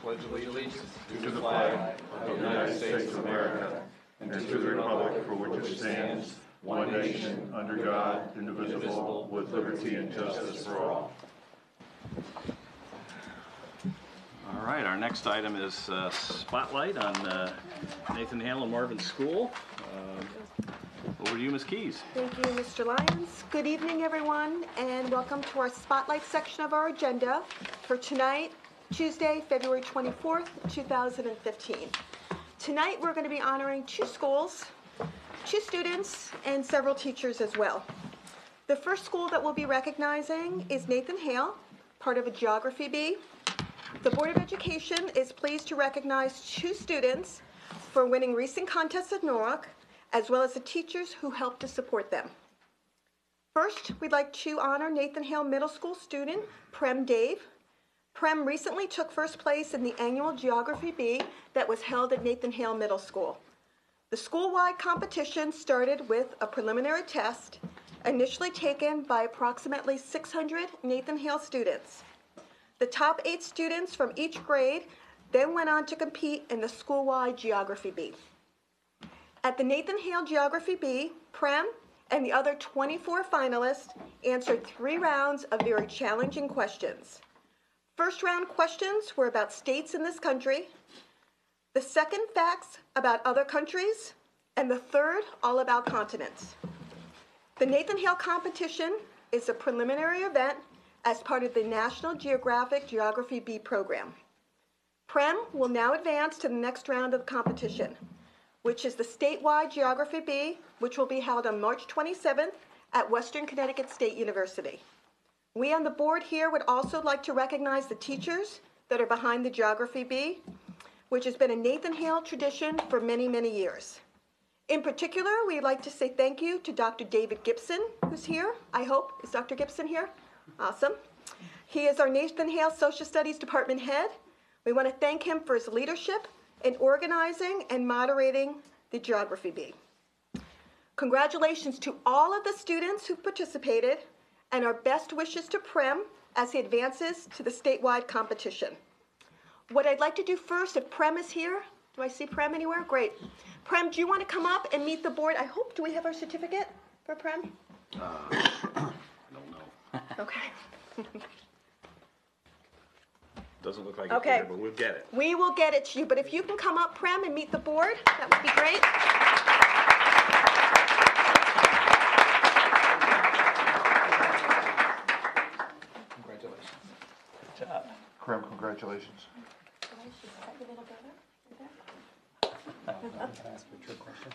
pledge allegiance to the flag of the United States of America and to the republic for which it stands, one nation, under God, indivisible, with liberty and justice for all. All right, our next item is Spotlight on Nathan Hale and Marvin School. Over to you, Ms. Keys. Thank you, Mr. Lyons. Good evening, everyone, and welcome to our Spotlight section of our agenda for tonight, Tuesday, February 24th, 2015. Tonight, we're going to be honoring 2 schools, 2 students, and several teachers as well. The first school that we'll be recognizing is Nathan Hale, part of a Geography B. The Board of Education is pleased to recognize 2 students for winning recent contests at Norwalk, as well as the teachers who helped to support them. First, we'd like to honor Nathan Hale Middle School student, Prem Dave. Prem recently took first place in the annual Geography B that was held at Nathan Hale Middle School. The school-wide competition started with a preliminary test, initially taken by approximately 600 Nathan Hale students. The top 8 students from each grade then went on to compete in the school-wide Geography B. At the Nathan Hale Geography B, Prem and the other 24 finalists answered 3 rounds of very challenging questions. First round questions were about states in this country, the second facts about other countries, and the third all about continents. The Nathan Hale competition is a preliminary event as part of the National Geographic Geography B program. Prem will now advance to the next round of the competition, which is the statewide Geography B, which will be held on March 27th at Western Connecticut State University. We on the board here would also like to recognize the teachers that are behind the Geography B, which has been a Nathan Hale tradition for many, many years. In particular, we'd like to say thank you to Dr. David Gibson, who's here, I hope. Is Dr. Gibson here? Awesome. He is our Nathan Hale Social Studies Department head. We want to thank him for his leadership in organizing and moderating the Geography B. Congratulations to all of the students who participated, and our best wishes to Prem as he advances to the statewide competition. What I'd like to do first, if Prem is here, do I see Prem anywhere? Great. Prem, do you want to come up and meet the board? I hope, do we have our certificate for Prem? I don't know. Okay. Doesn't look like it's there, but we'll get it. We will get it to you, but if you can come up, Prem, and meet the board, that would be great. Congratulations. Good job. Prem, congratulations. Can I ask you a trick question?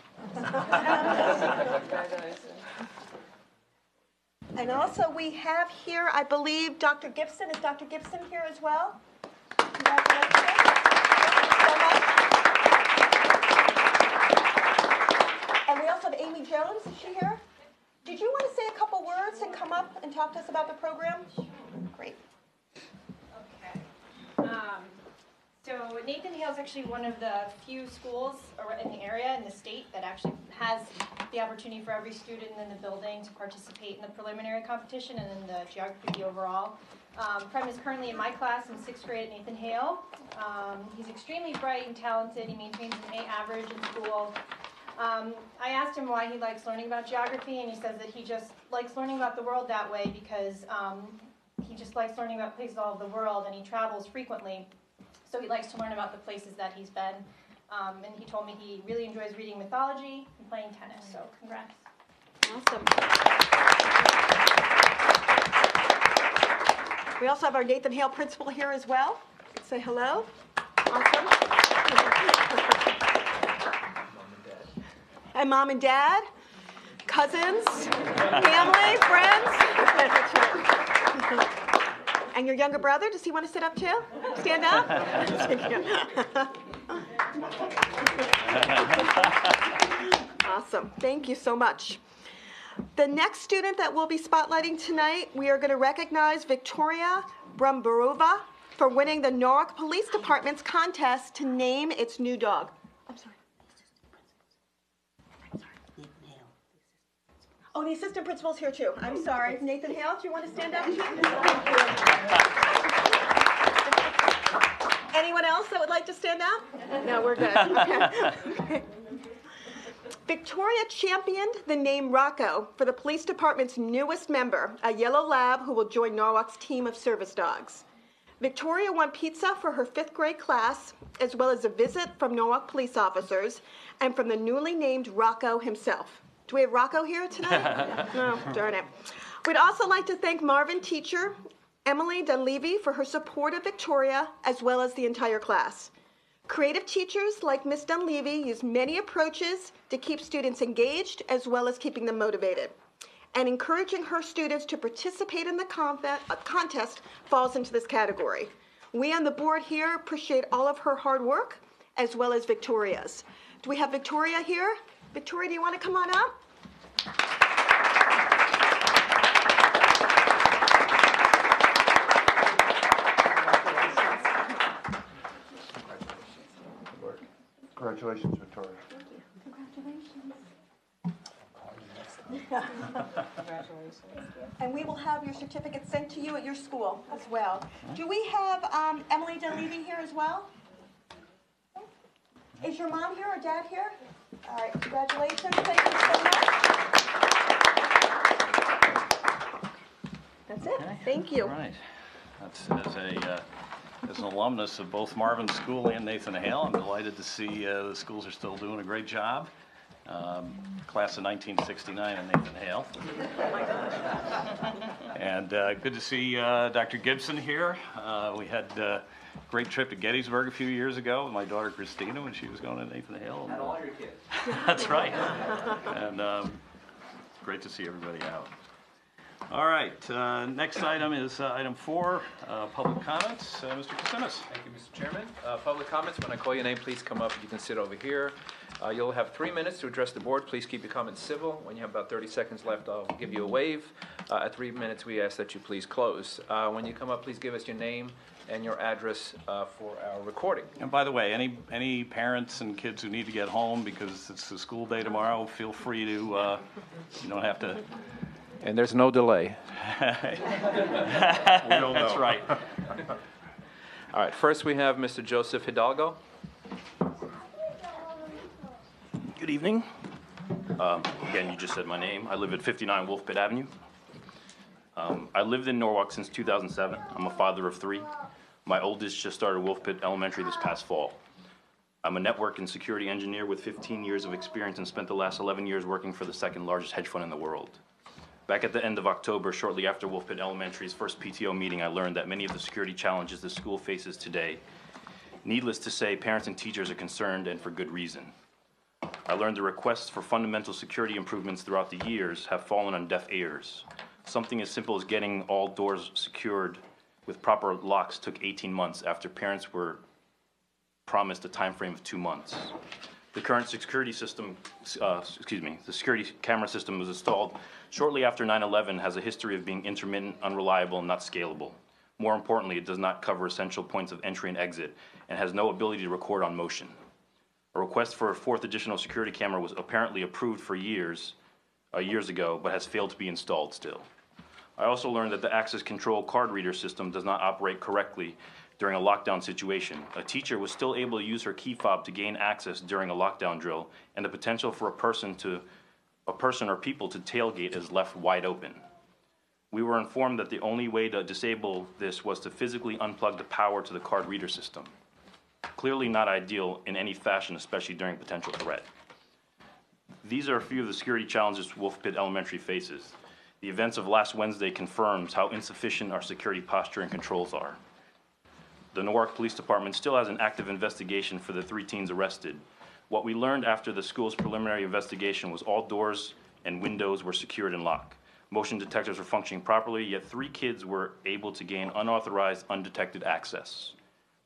And also we have here, I believe, Dr. Gibson. Is Dr. Gibson here as well? Congratulations. So much. And we also have Amy Jones. Is she here? Did you want to say a couple words and come up and talk to us about the program? Great. Okay. So Nathan Hale is actually one of the few schools in the area, in the state, that actually has the opportunity for every student in the building to participate in the preliminary competition and in the Geography B overall. Prem is currently in my class in 6th grade at Nathan Hale. He's extremely bright and talented. He maintains an A average in school. I asked him why he likes learning about geography, and he says that he just likes learning about the world that way because he just likes learning about places all over the world, and he travels frequently. So he likes to learn about the places that he's been. And he told me he really enjoys reading mythology and playing tennis. So congrats. Awesome. We also have our Nathan Hale principal here as well. Say hello. Awesome. And mom and dad, cousins, family, friends. And your younger brother, does he want to sit up too? Stand up? Awesome. Thank you so much. The next student that we'll be spotlighting tonight, we are going to recognize Victoria Brumbarova for winning the Norwalk Police Department's contest to name its new dog. I'm sorry. Oh, the assistant principal's here too. I'm sorry. Nathan Hale, do you want to stand up? Anyone else that would like to stand up? No, we're good. Okay. Okay. Victoria championed the name Rocco for the police department's newest member, a yellow lab who will join Norwalk's team of service dogs. Victoria won pizza for her 5th grade class, as well as a visit from Norwalk police officers and from the newly named Rocco himself. Do we have Rocco here tonight? No, darn it. We'd also like to thank Marvin teacher Emily Dunleavy for her support of Victoria, as well as the entire class. Creative teachers like Ms. Dunleavy use many approaches to keep students engaged, as well as keeping them motivated. And encouraging her students to participate in the contest falls into this category. We on the board here appreciate all of her hard work, as well as Victoria's. Do we have Victoria here? Victoria, do you want to come on up? Congratulations, Victoria. And we will have your certificate sent to you at your school as well. Do we have Emily Dunleavy here as well? Is your mom here or dad here? All right, congratulations. Thank you so much. That's it. Okay. Thank you. All right. That's, as an alumnus of both Marvin School and Nathan Hale, I'm delighted to see the schools are still doing a great job. Class of 1969 and Nathan Hale. Oh my gosh. And good to see Dr. Gibson here. We had a great trip to Gettysburg a few years ago with my daughter Christina when she was going to Nathan Hale. And all your kids. That's right. And great to see everybody out. All right, next item is item 4, public comments. Mr. Kasimis. Thank you, Mr. Chairman. Public comments, when I call your name, please come up. You can sit over here. You'll have 3 minutes to address the board. Please keep your comments civil. When you have about 30 seconds left, I'll give you a wave. At 3 minutes, we ask that you please close. When you come up, please give us your name and your address for our recording. And by the way, any parents and kids who need to get home because it's a school day tomorrow, feel free to, you don't have to. And there's no delay. That's right. All right, first we have Mr. Joseph Hidalgo. Good evening. Again, you just said my name. I live at 59 Wolf Pit Avenue. I lived in Norwalk since 2007. I'm a father of 3. My oldest just started Wolf Pit Elementary this past fall. I'm a network and security engineer with 15 years of experience and spent the last 11 years working for the 2nd largest hedge fund in the world. Back at the end of October, shortly after Wolf Pit Elementary's first PTO meeting, I learned that many of the security challenges the school faces today. Needless to say, parents and teachers are concerned, and for good reason. I learned the requests for fundamental security improvements throughout the years have fallen on deaf ears. Something as simple as getting all doors secured with proper locks took 18 months after parents were promised a time frame of 2 months. The current security system, the security camera system was installed shortly after 9/11 has a history of being intermittent, unreliable, and not scalable. More importantly, it does not cover essential points of entry and exit and has no ability to record on motion. A request for a 4th additional security camera was apparently approved for years ago, but has failed to be installed still. I also learned that the access control card reader system does not operate correctly during a lockdown situation. A teacher was still able to use her key fob to gain access during a lockdown drill, and the potential for a person or people to tailgate is left wide open. We were informed that the only way to disable this was to physically unplug the power to the card reader system. Clearly not ideal in any fashion, especially during potential threat. These are a few of the security challenges Wolf Pit Elementary faces. The events of last Wednesday confirms how insufficient our security posture and controls are. The Norwalk Police Department still has an active investigation for the 3 teens arrested. What we learned after the school's preliminary investigation was all doors and windows were secured and locked. Motion detectors were functioning properly, yet 3 kids were able to gain unauthorized, undetected access.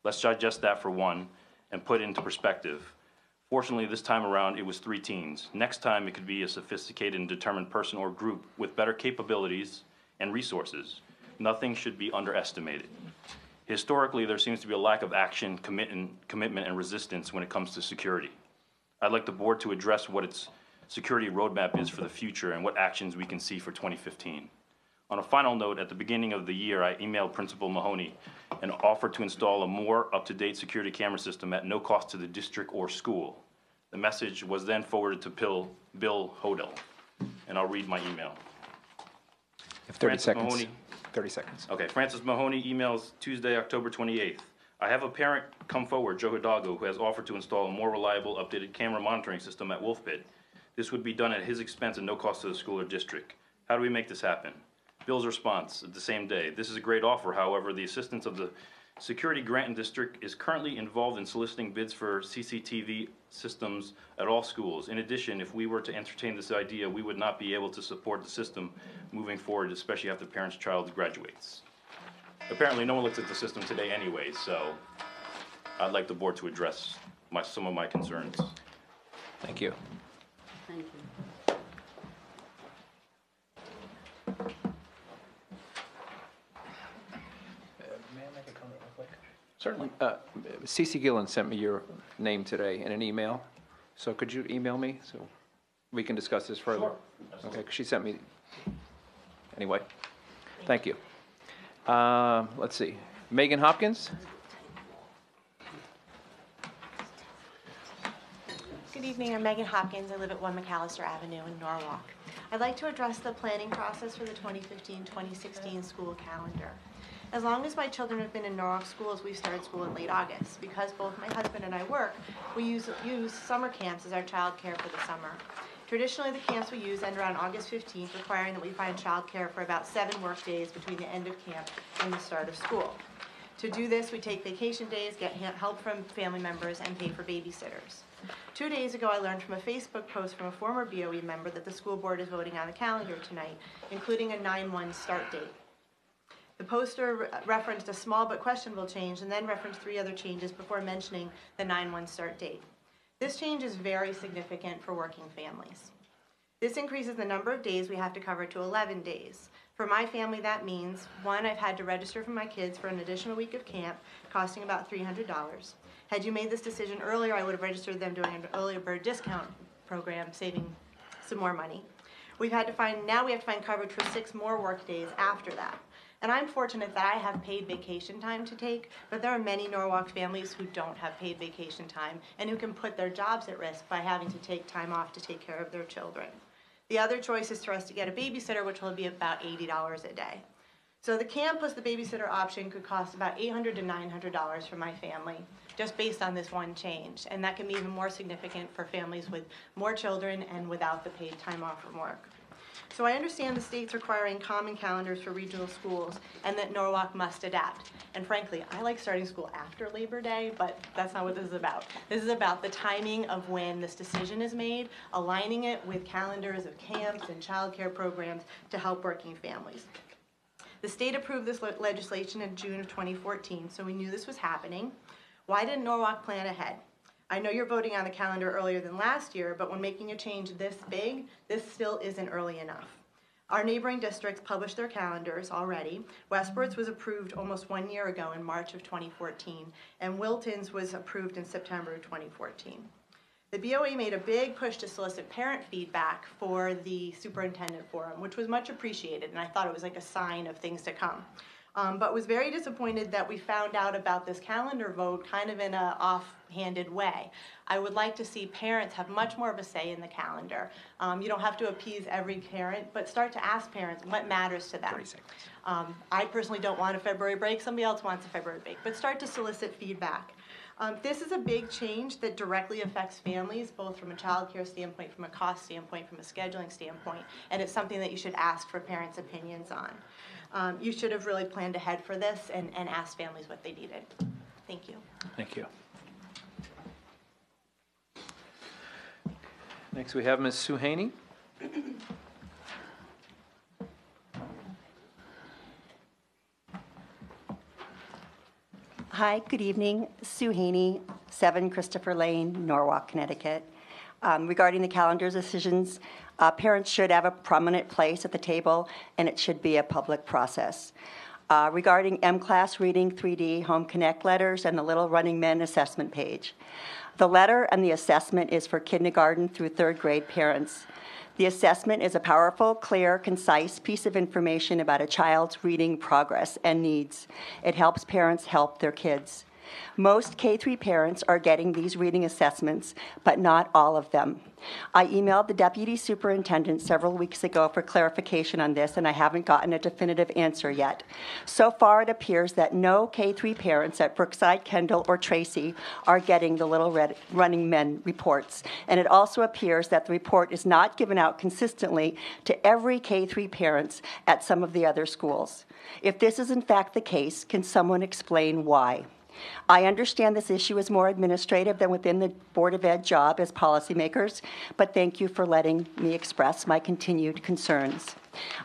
Let's digest that for one and put it into perspective. Fortunately, this time around, it was 3 teens. Next time, it could be a sophisticated and determined person or group with better capabilities and resources. Nothing should be underestimated. Historically, there seems to be a lack of action, commitment, and resistance when it comes to security. I'd like the board to address what its security roadmap is for the future and what actions we can see for 2015. On a final note, at the beginning of the year, I emailed Principal Mahoney and offered to install a more up-to-date security camera system at no cost to the district or school. The message was then forwarded to Bill Hodel, and I'll read my email. You have 30 Francis seconds. Mahoney. 30 seconds. Okay, Francis Mahoney emails Tuesday, October 28th. I have a parent come forward, Joe Hidalgo, who has offered to install a more reliable, updated camera monitoring system at Wolf Pit. This would be done at his expense and no cost to the school or district. How do we make this happen? Bill's response the same day. This is a great offer. However, the assistance of the Security Grant District is currently involved in soliciting bids for CCTV systems at all schools. In addition, if we were to entertain this idea, we would not be able to support the system moving forward, especially after the parent's child graduates. Apparently, no one looks at the system today anyway, so I'd like the board to address some of my concerns. Thank you. Thank you. May I make a comment real quick? Certainly. Cece Gillen sent me your name today in an email, so could you email me so we can discuss this further? Sure. Okay, 'cause she sent me, anyway, thank you. Let's see, Megan Hopkins? Good evening, I'm Megan Hopkins. I live at 1 McAllister Avenue in Norwalk. I'd like to address the planning process for the 2015-2016 school calendar. As long as my children have been in Norwalk schools, we started school in late August. Because both my husband and I work, we use summer camps as our childcare for the summer. Traditionally, the camps we use end around August 15th, requiring that we find childcare for about 7 work days between the end of camp and the start of school. To do this, we take vacation days, get help from family members, and pay for babysitters. 2 days ago, I learned from a Facebook post from a former BOE member that the school board is voting on the calendar tonight, including a 9/1 start date. The poster referenced a small but questionable change and then referenced 3 other changes before mentioning the 9/1 start date. This change is very significant for working families. This increases the number of days we have to cover to 11 days. For my family, that means, 1, I've had to register for my kids for an additional week of camp, costing about $300. Had you made this decision earlier, I would have registered them doing an earlier bird discount program, saving some more money. Now we have to find coverage for 6 more work days after that. And I'm fortunate that I have paid vacation time to take, but there are many Norwalk families who don't have paid vacation time and who can put their jobs at risk by having to take time off to take care of their children. The other choice is for us to get a babysitter, which will be about $80 a day. So the camp plus the babysitter option could cost about $800 to $900 for my family, just based on this one change. And that can be even more significant for families with more children and without the paid time off from work. So I understand the state's requiring common calendars for regional schools and that Norwalk must adapt. And frankly, I like starting school after Labor Day, but that's not what this is about. This is about the timing of when this decision is made, aligning it with calendars of camps and childcare programs to help working families. The state approved this legislation in June of 2014, so we knew this was happening. Why didn't Norwalk plan ahead? I know you're voting on the calendar earlier than last year, but when making a change this big, this still isn't early enough. Our neighboring districts published their calendars already. Westport's was approved almost 1 year ago in March of 2014, and Wilton's was approved in September of 2014. The BOE made a big push to solicit parent feedback for the superintendent forum, which was much appreciated, and I thought it was like a sign of things to come. But was very disappointed that we found out about this calendar vote kind of in an offhanded way. I would like to see parents have much more of a say in the calendar. You don't have to appease every parent, but start to ask parents what matters to them. 30 seconds. I personally don't want a February break, somebody else wants a February break, but start to solicit feedback. This is a big change that directly affects families, both from a child care standpoint, from a cost standpoint, from a scheduling standpoint, and it's something that you should ask for parents' opinions on. You should have really planned ahead for this and asked families what they needed. Thank you. Thank you. Next, we have Ms. Sue Haney. Hi, good evening. Sue Haney, 7 Christopher Lane, Norwalk, Connecticut. Regarding the calendar decisions, parents should have a prominent place at the table, and it should be a public process. Regarding M-Class reading 3D Home Connect letters and the Little Running Men assessment page. The letter and the assessment is for kindergarten through 3rd grade parents. The assessment is a powerful, clear, concise piece of information about a child's reading progress and needs. It helps parents help their kids. Most K-3 parents are getting these reading assessments, but not all of them. I emailed the deputy superintendent several weeks ago for clarification on this, and I haven't gotten a definitive answer yet. So far, it appears that no K-3 parents at Brookside, Kendall, or Tracy are getting the Little Red Running Men reports. And it also appears that the report is not given out consistently to every K-3 parents at some of the other schools. If this is in fact the case, can someone explain why? I understand this issue is more administrative than within the Board of Ed job as policymakers, but thank you for letting me express my continued concerns.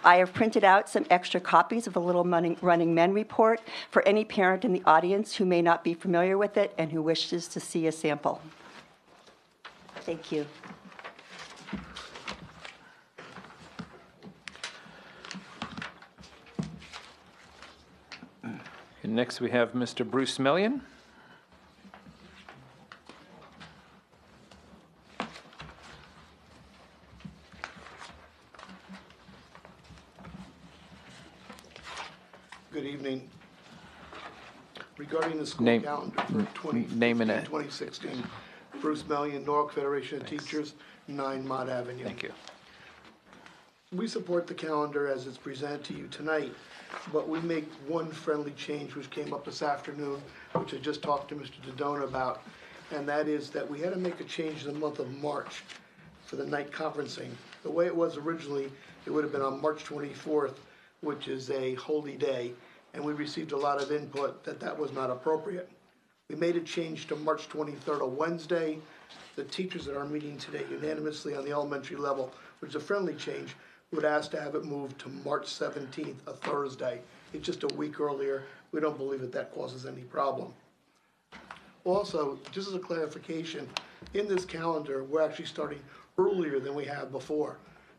I have printed out some extra copies of the Little Running Men report for any parent in the audience who may not be familiar with it and who wishes to see a sample. Thank you. And next we have Mr. Bruce Millian. Good evening. Regarding the school Name- calendar for name and 2016, Bruce Millian, Norwalk Federation of Teachers, 9 Mott Avenue. Thank you. We support the calendar as it's presented to you tonight, but we make one friendly change which came up this afternoon, which I just talked to Mr. Dodona about, and that is that we had to make a change in the month of March for the night conferencing. The way it was originally, it would have been on March 24th, which is a holy day, and we received a lot of input that that was not appropriate. We made a change to March 23rd, a Wednesday. The teachers at our meeting today unanimously on the elementary level, which is a friendly change, would ask to have it moved to March 17th, a Thursday. It's just a week earlier. We don't believe that that causes any problem. Also, just as a clarification, in this calendar, we're actually starting earlier than we have before.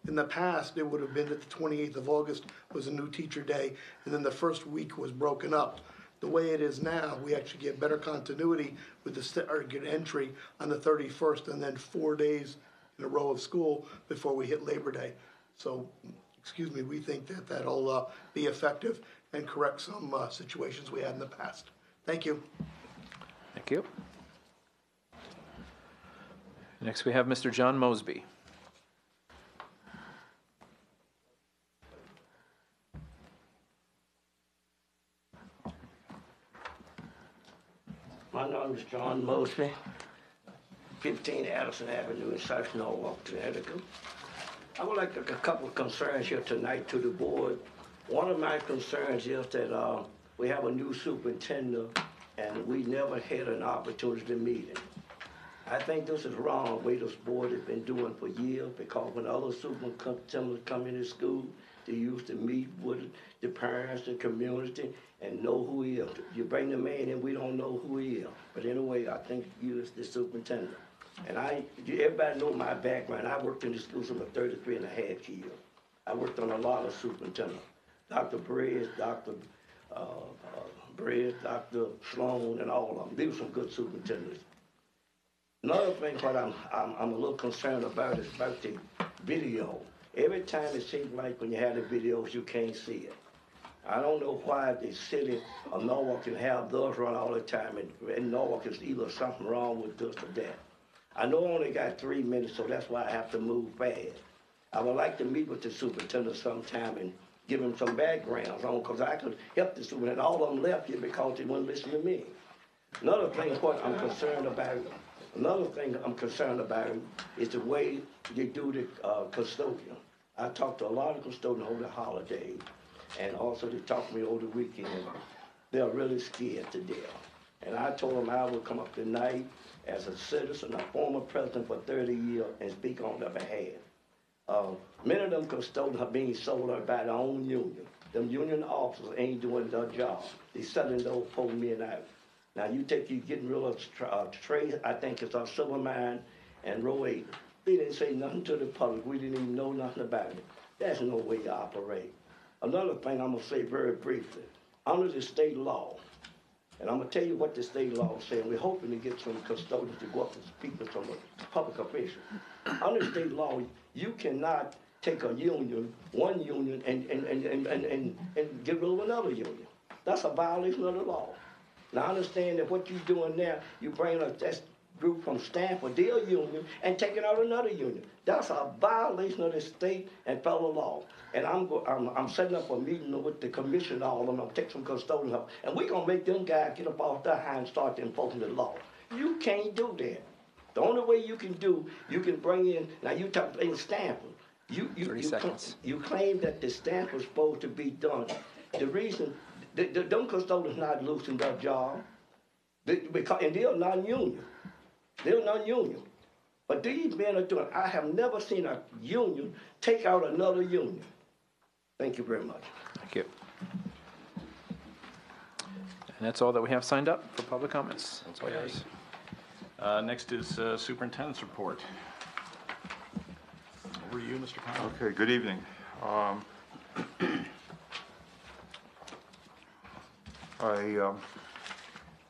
In the past, it would have been that the 28th of August was a new teacher day, and then the first week was broken up. The way it is now, we actually get better continuity with the staggered entry on the 31st, and then 4 days in a row of school before we hit Labor Day. So, we think that that'll be effective and correct some situations we had in the past. Thank you. Thank you. Next we have Mr. John Mosby. My name is John Mosby, 15 Addison Avenue in South Norwalk, Hidalgo. I would like to make a couple of concerns here tonight to the board. One of my concerns is that we have a new superintendent and we never had an opportunity to meet him. I think this is wrong, the way this board has been doing for years, because when other superintendents come into school, they used to meet with the parents, the community, and know who he is. You bring the man in, we don't know who he is. But anyway, I think you is the superintendent. And everybody know my background. I worked in the schools for 33 and a half years. I worked on a lot of superintendents. Dr. Briggs, Dr. Sloan, and all of them. They were some good superintendents. Another thing what I'm a little concerned about is about the video. Every time it seems like when you have the videos, you can't see it. I don't know why the city of Norwalk can have those run all the time, and in Norwalk is either something wrong with this or that. I know I only got 3 minutes, so that's why I have to move fast. I would like to meet with the superintendent sometime and give him some backgrounds on, because I could help the superintendent. All of them left here because they wouldn't listen to me. Another thing I'm concerned about is the way they do the custodian. I talked to a lot of custodians over the holidays, and also they talked to me over the weekend. They're really scared to death. And I told them I would come up tonight as a citizen, a former president for 30 years, and speak on their behalf. Many of them custodians are being sold out by their own union. Them union officers ain't doing their job. They selling those poor men out. Now you getting rid of trade, I think it's our Silvermine and Row 8. They didn't say nothing to the public. We didn't even know nothing about it. That's no way to operate. Another thing I'm gonna say very briefly. Under the state law, And I'm gonna tell you what the state law is saying. We're hoping to get some custodians to go up and speak to some public officials. Under state law, you cannot take a union, one union, and get rid of another union. That's a violation of the law. Now, I understand that what you're doing now, you bring a group from Stanford, their union, and taking out another union. That's a violation of the state and federal law. And I'm setting up a meeting with the commission, all of them. I'm taking some custodians up, and we're gonna make them guys get up off their high and start enforcing the law. You can't do that. The only way you can bring in, now you talk in Stanford. 30 seconds. You claim that the stamp was supposed to be done. The reason, them custodians not losing their job, and they're non-union. They're non-union. But these men are doing, I have never seen a union take out another union. Thank you very much. Thank you. And that's all that we have signed up for public comments. That's all yours. Next is Superintendent's Report. Over to you, Mr. Conlon. Okay, good evening.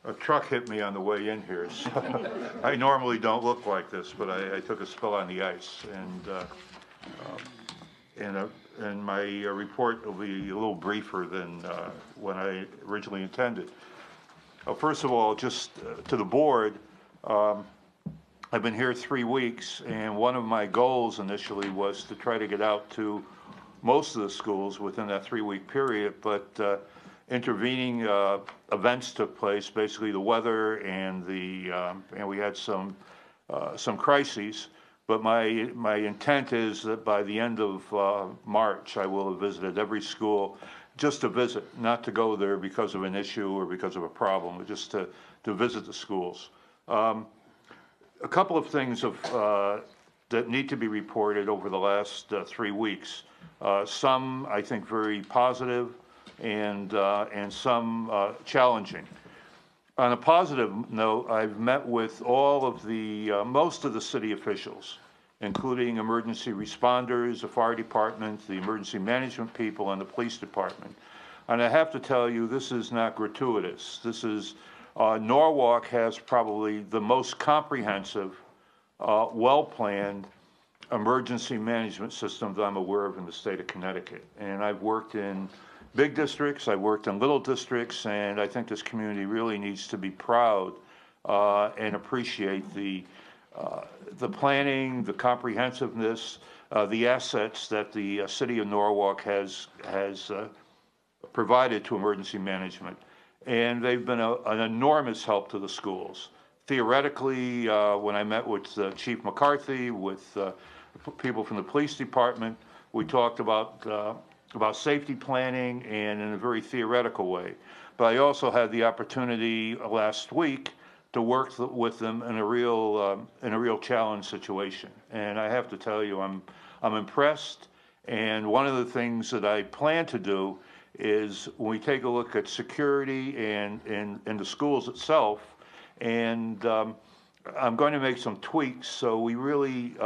A truck hit me on the way in here, so I normally don't look like this, but I took a spill on the ice, and my report will be a little briefer than when I originally intended. First of all, just to the board, I've been here 3 weeks, and one of my goals initially was to try to get out to most of the schools within that 3-week period, but intervening events took place, basically the weather and we had some crises. But my intent is that by the end of March, I will have visited every school, just to visit, not to go there because of an issue or because of a problem, but just to visit the schools. A couple of things that need to be reported over the last 3 weeks. Some, I think, very positive, and some challenging. On a positive note, I've met with all of most of the city officials, including emergency responders, the fire department, the emergency management people, and the police department. And I have to tell you, this is not gratuitous. This is, Norwalk has probably the most comprehensive, well-planned emergency management system that I'm aware of in the state of Connecticut. And I've worked in big districts, I've worked in little districts, and I think this community really needs to be proud and appreciate the planning, the comprehensiveness, the assets that the city of Norwalk has provided to emergency management. And they've been an enormous help to the schools. Theoretically, when I met with Chief McCarthy, with people from the police department, we talked about safety planning, and in a very theoretical way. But I also had the opportunity last week to work with them in a real challenge situation. And I have to tell you, I'm impressed. And one of the things that I plan to do is when we take a look at security and the schools itself, and I'm going to make some tweaks so we really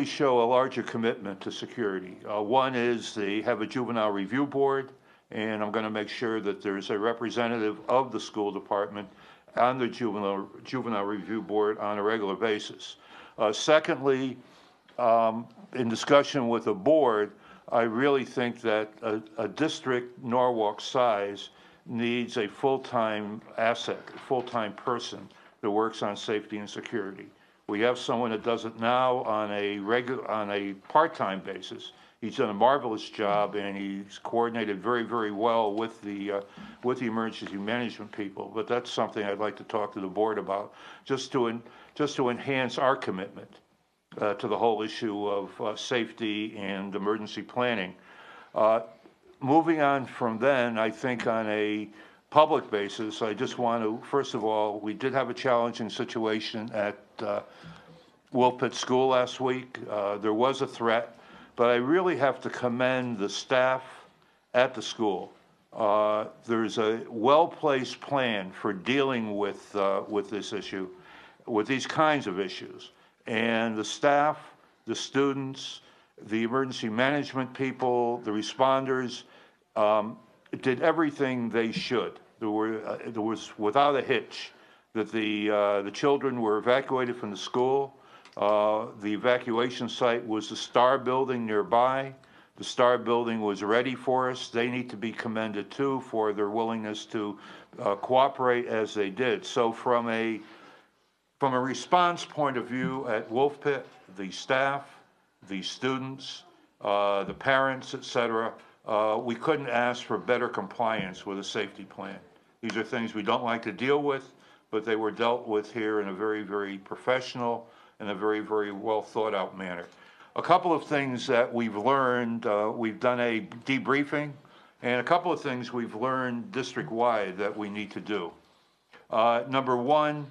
show a larger commitment to security. One is they have a juvenile review board, and I'm going to make sure that there's a representative of the school department on the juvenile review board on a regular basis. Secondly, in discussion with the board, I really think that a district Norwalk size needs a full-time asset, a full-time person that works on safety and security. We have someone that does it now on a part-time basis. He's done a marvelous job, and he's coordinated very, very well with the emergency management people. But that's something I'd like to talk to the board about, just to enhance our commitment to the whole issue of safety and emergency planning. Moving on from then, I think on a public basis, I just want to, first of all, we did have a challenging situation at Wilpit School last week. There was a threat, but I really have to commend the staff at the school. There's a well-placed plan for dealing with this issue, with these kinds of issues. And the staff, the students, the emergency management people, the responders, did everything they should. there was without a hitch that the children were evacuated from the school. The evacuation site was the Star Building nearby. The Star Building was ready for us. They need to be commended too for their willingness to cooperate as they did. So from a response point of view at Wolf Pit, the staff, the students, the parents, et cetera, we couldn't ask for better compliance with a safety plan. These are things we don't like to deal with, but they were dealt with here in a very, very professional and a very, very well thought out manner. A couple of things that we've learned, we've done a debriefing, and a couple of things we've learned district-wide that we need to do. Number one,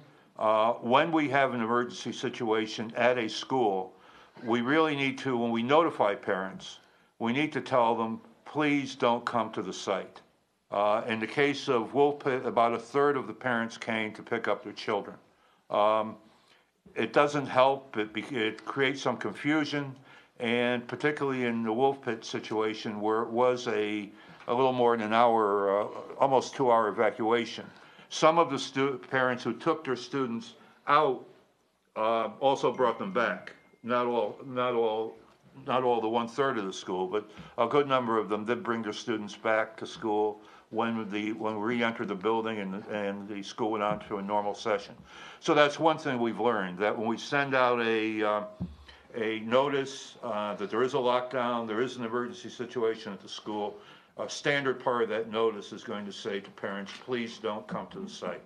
when we have an emergency situation at a school, we really need to, when we notify parents, we need to tell them, please don't come to the site. In the case of Wolf Pit, about a third of the parents came to pick up their children. It doesn't help, it creates some confusion, and particularly in the Wolf Pit situation where it was a little more than an hour, almost 2-hour evacuation. Some of the parents who took their students out also brought them back. Not all the 1/3 of the school, but a good number of them did bring their students back to school when we re-entered the building and the school went on to a normal session. So that's one thing we've learned, that when we send out a notice that there is a lockdown, there is an emergency situation at the school, a standard part of that notice is going to say to parents, please don't come to the site.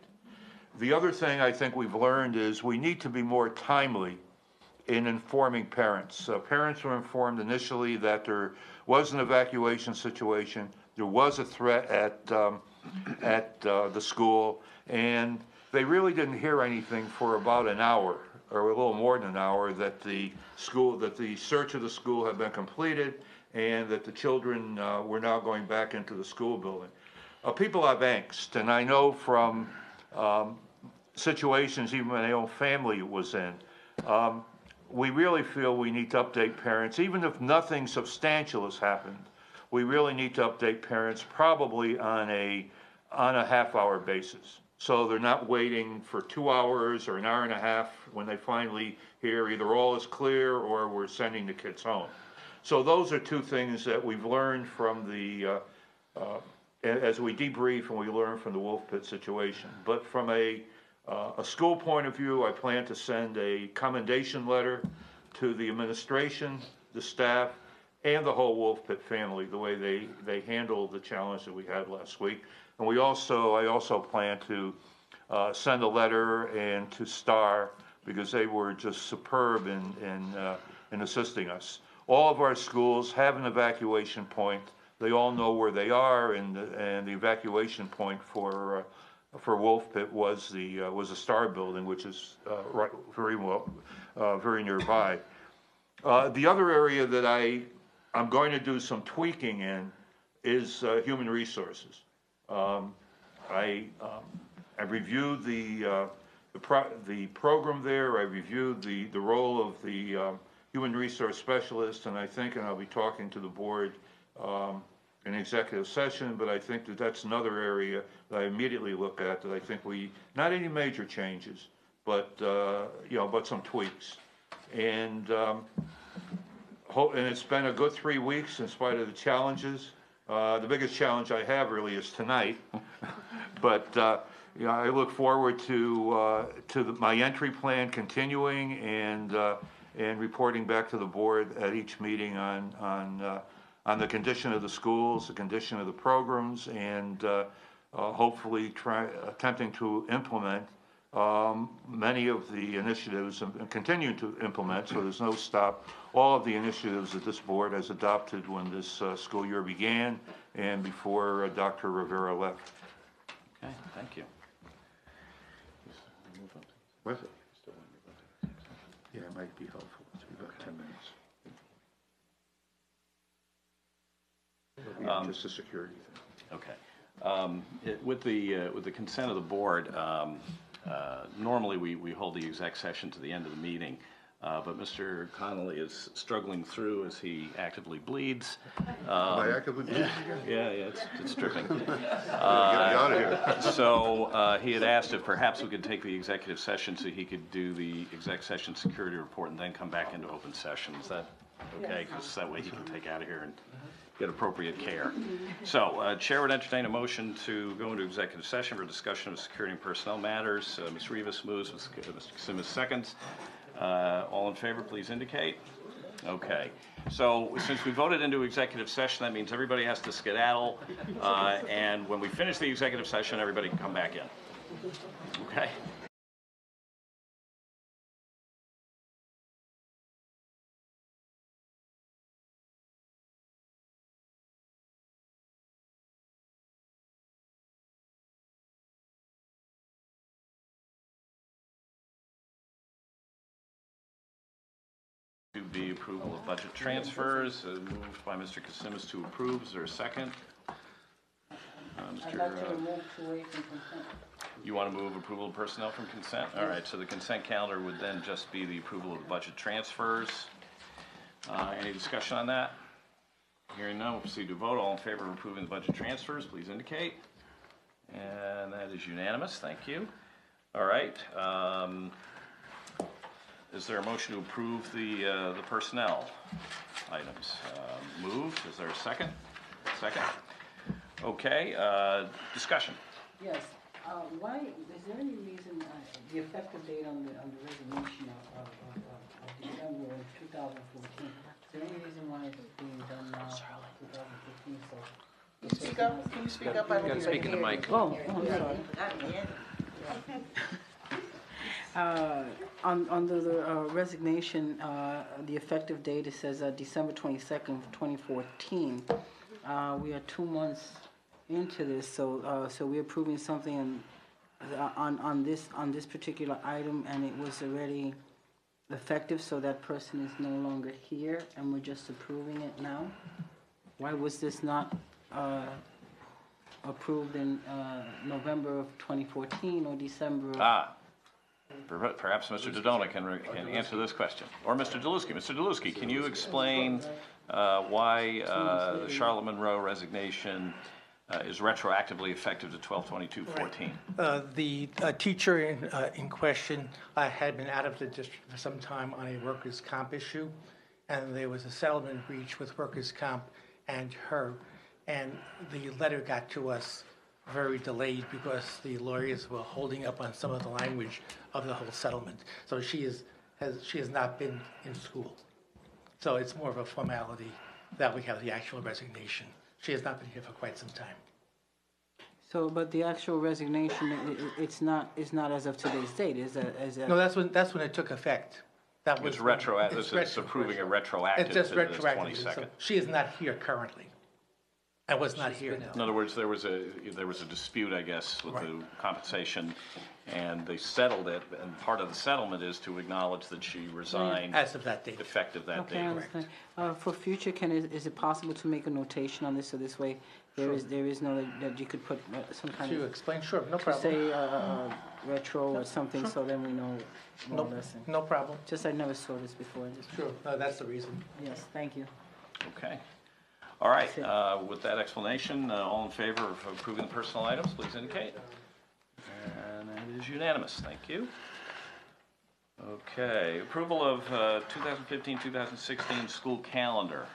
The other thing I think we've learned is we need to be more timely in informing parents. Parents were informed initially that there was an evacuation situation, there was a threat at the school, and they really didn't hear anything for about an hour, or a little more than an hour, that the search of the school had been completed, and that the children were now going back into the school building. People have angst, and I know from situations even my own family was in, we really feel we need to update parents, even if nothing substantial has happened. We really need to update parents probably on a half-hour basis. So they're not waiting for 2 hours or an hour and a half when they finally hear either all is clear or we're sending the kids home. So those are two things that we've learned from as we debrief and we learn from the Wolf Pit situation. But from a school point of view, I plan to send a commendation letter to the administration, the staff, and the whole Wolf Pit family, the way they handled the challenge that we had last week. And I also plan to send a letter and to STAR, because they were just superb in assisting us. All of our schools have an evacuation point. They all know where they are, and the evacuation point for Wolf Pit was the Star Building, which is very nearby. The other area that I'm going to do some tweaking in is human resources. I reviewed the program there. I reviewed the role of the human resource specialist, and I'll be talking to the board in executive session, but I think that's another area that I immediately look at, that I think not any major changes, but some tweaks. And it's been a good 3 weeks in spite of the challenges. The biggest challenge I have really is tonight, but I look forward to my entry plan continuing and reporting back to the board at each meeting on the condition of the schools, the condition of the programs, and hopefully attempting to implement many of the initiatives and continue to implement, so there's no stop, all of the initiatives that this board has adopted when this school year began and before Dr. Rivera left. Okay, thank you. Was it? Yeah, it might be helpful. It's about 10 minutes. Just a security thing. Okay. With the consent of the board, normally we hold the exec session to the end of the meeting. But Mr. Connolly is struggling through as he actively bleeds. Am I actively bleeding again? Yeah, it's dripping. Get me out of here. So he had asked if perhaps we could take the executive session so he could do the exec session security report and then come back into open session. Is that okay? Because that way he can take out of here and get appropriate care. So Chair would entertain a motion to go into executive session for discussion of security and personnel matters. Ms. Rivas moves, Mr. Simmons seconds. All in favor, please indicate. Okay. So since we voted into executive session, that means everybody has to skedaddle. And when we finish the executive session, everybody can come back in. Okay? To the approval of budget transfers, moved by Mr. Kasimis to approve. Is there a second? I'd like to remove 2A from consent. You want to move approval of personnel from consent? All right, so the consent calendar would then just be the approval of the budget transfers. Any discussion on that? Hearing none, we'll proceed to vote. All in favor of approving the budget transfers, please indicate. And that is unanimous. Thank you. All right. Is there a motion to approve the personnel items? Moved. Is there a second? Second. Okay. Discussion. Yes. Why, is there any reason, the effective date on the resignation of December of 2014, is there any reason why it's being done now, 2015, so? Speak up, can you speak up? You gotta speak in the mic. Oh, I'm sorry. Under the resignation, the effective date, it says December 22nd, 2014. We are 2 months into this, so we're approving something on this particular item, and it was already effective, so that person is no longer here, and we're just approving it now. Why was this not approved in November of 2014 or December? Perhaps Mr. Dodona can answer this question. Or Mr. Deluski. Mr. Deluski, can you explain why the Charlotte Monroe resignation is retroactively effective to 12/22/14? The teacher in question had been out of the district for some time on a workers' comp issue, and there was a settlement reached with workers' comp and her, and the letter got to us very delayed because the lawyers were holding up on some of the language of the whole settlement. So she has not been in school. So it's more of a formality that we have the actual resignation. She has not been here for quite some time. So, but the actual resignation, it's not as of today's date, is it? No, that's when it took effect. That was It's retroactive. It's approving a retroactive It's just to the retroactive. 22nd. So she is not here currently. I was not here. In other words, there was a dispute, I guess, with the compensation, and they settled it. And part of the settlement is to acknowledge that she resigned as of that date, effective that Okay, I date. understand. For future, is it possible to make a notation on this, so this way there is no, that you could put some kind to of, explain, sure, no to problem. say retro or something, so then we know more or less. No problem. Just I never saw this before. Sure, no, that's the reason. Yes, thank you. Okay. All right. With that explanation, all in favor of approving the personal items, please indicate. And it is unanimous. Thank you. Okay. Approval of 2015-2016 school calendar.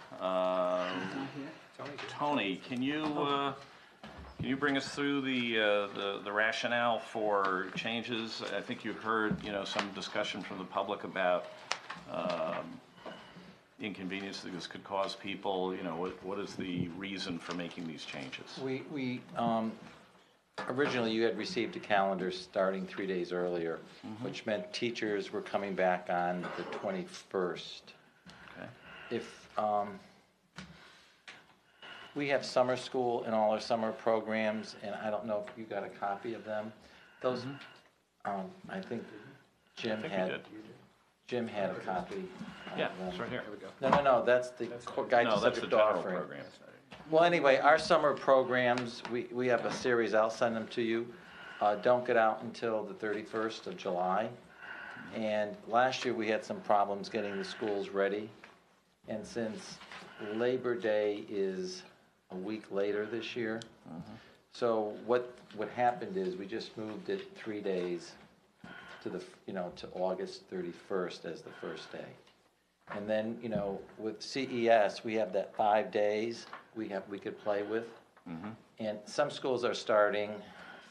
Tony, can you bring us through the rationale for changes? I think you heard some discussion from the public about inconvenience that this could cause people. What is the reason for making these changes? We originally you had received a calendar starting 3 days earlier, which meant teachers were coming back on the 21st. Okay. If we have summer school and all our summer programs, and I don't know if you got a copy of them. Those, I think Jim had a copy. Yeah, it's right here. No, that's the guide to subject offering. Program. Well, anyway, our summer programs, we have a series, I'll send them to you, don't get out until the 31st of July. And last year, we had some problems getting the schools ready. And since Labor Day is a week later this year, so what happened is we just moved it 3 days to to August 31st as the first day. And then, with CES, we have that 5 days we could play with. And some schools are starting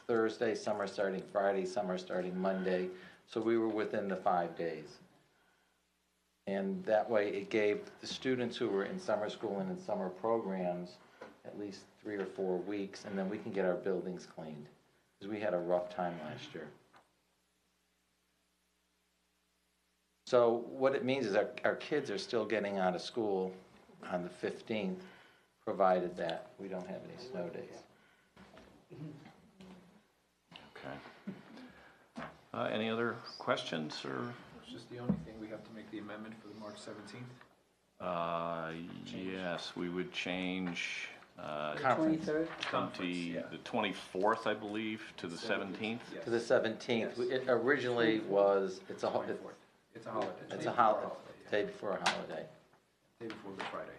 Thursday, some are starting Friday, some are starting Monday. So we were within the 5 days. And that way it gave the students who were in summer school and in summer programs at least 3 or 4 weeks, and then we can get our buildings cleaned, because we had a rough time last year. So what it means is our kids are still getting out of school on the 15th, provided that we don't have any snow days. Okay. Any other questions or? It's just the only thing, we have to make the amendment for the March 17th. Yes, we would change, 23rd? the 24th, I believe, to the 17th. To the 17th. It originally was, it's a holiday. It's a holiday. It's a holiday, day before a holiday. Day before Good Friday.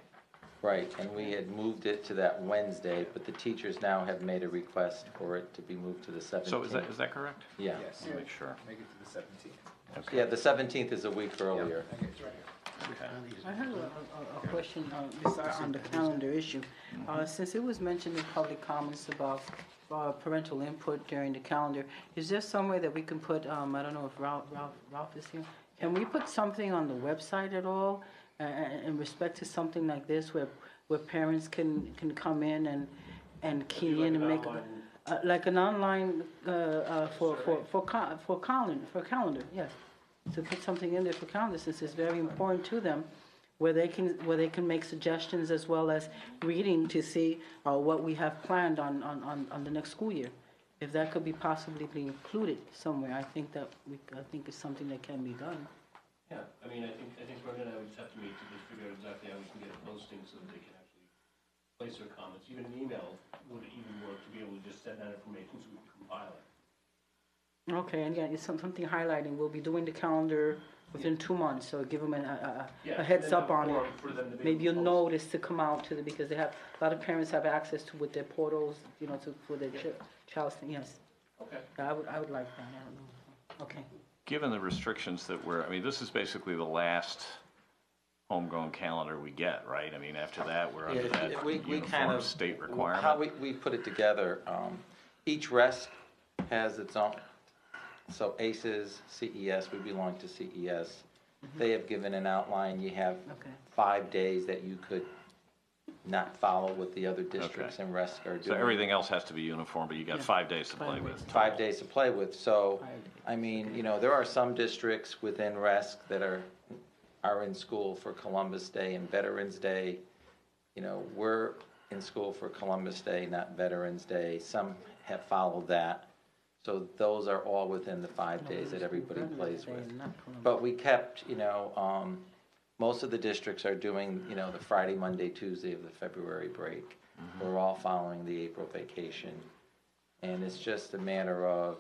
Right, and we had moved it to that Wednesday, but the teachers now have made a request for it to be moved to the 17th. So is that correct? Yeah. Yes. Let me make sure. Make it to the 17th. Okay. Yeah, the 17th is a week earlier. Okay, it's right here. I have a question on the calendar issue. Since it was mentioned in public comments about parental input during the calendar, is there some way that we can put, I don't know if Ralph is here, can we put something on the website at all in respect to something like this where parents can come in and key in and make like an online for calendar, yes. To put something in there for calendar, since it's very important to them, where they can make suggestions as well as reading to see what we have planned on the next school year. If that could be possibly be included somewhere, I think it's something that can be done. Yeah, I mean, I think Brenda and I would just have to meet to just figure out exactly how we can get a posting so that they can actually place their comments. Even an email would even work to be able to just send that information so we can compile it. Okay, and again, it's something highlighting. We'll be doing the calendar within 2 months, so give them a heads up on it. Maybe you'll notice to come out to because they have a lot of parents have access to with their portals, for their child's thing. Yes. Okay. I would like that. I don't know. Okay. Given the restrictions this is basically the last homegrown calendar we get, right? I mean, after that, we're under that uniform state requirement. How we put it together, each RESC has its own. So ACES, CES, we belong to CES. They have given an outline. You have 5 days that you could not follow what the other districts and RESC are doing. So everything else has to be uniform, but you got 5 days to play with. 5 days to play with. So, I mean, there are some districts within RESC that are in school for Columbus Day and Veterans Day. We're in school for Columbus Day, not Veterans Day. Some have followed that. So those are all within the 5 days that everybody plays with. But we kept, most of the districts are doing, the Friday, Monday, Tuesday of the February break. We're all following the April vacation. And it's just a matter of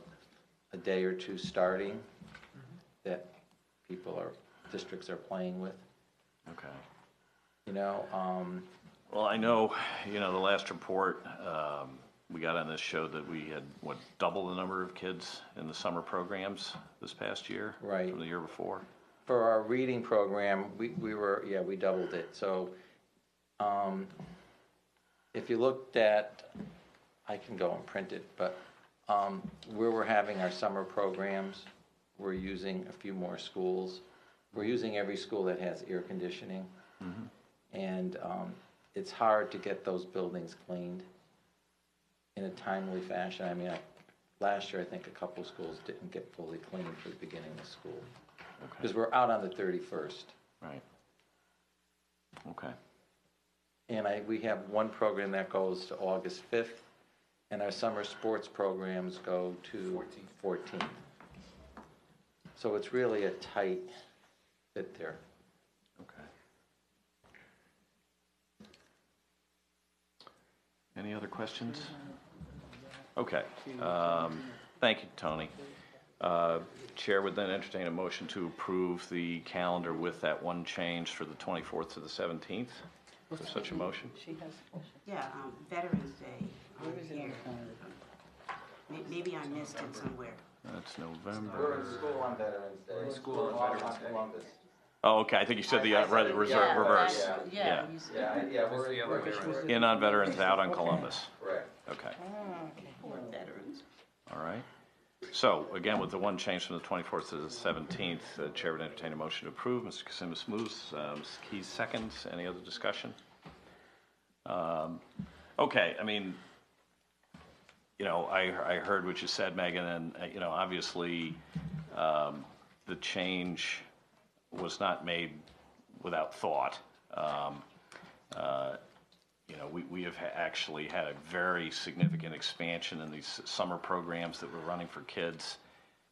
a day or two starting that districts are playing with. Okay. Well, I know, the last report we got on this showed that we had, double the number of kids in the summer programs this past year? Right. From the year before? For our reading program, we doubled it. So if you looked at, I can go and print it, but where we're having our summer programs, we're using a few more schools. We're using every school that has air conditioning. And it's hard to get those buildings cleaned in a timely fashion. I mean, last year I think a couple of schools didn't get fully cleaned for the beginning of school. Because we're out on the 31st. Right. Okay. And we have one program that goes to August 5th, and our summer sports programs go to 14th. So it's really a tight fit there. Okay. Any other questions? Okay. Thank you, Tony. Chair would then entertain a motion to approve the calendar with that one change for the 24th to the 17th. Is there such a motion? She has a question. Yeah, Veterans Day. Where is it on the calendar? Maybe I missed it somewhere. That's We're November. in school on Veterans Day. We're in school on Veterans Day. Columbus. Oh, okay, I think you said the reverse. Yeah, we're the other way around. In on veterans, out on Columbus. correct. Okay, For veterans. all right. So, again, with the one change from the 24th to the 17th, the chair would entertain a motion to approve. Mr. Kasimis moves, Ms. Keys seconds. Any other discussion? Okay, I mean, you know, I heard what you said, Megan, and, you know, obviously, the change was not made without thought. You know, we have actually had a very significant expansion in these summer programs that we're running for kids.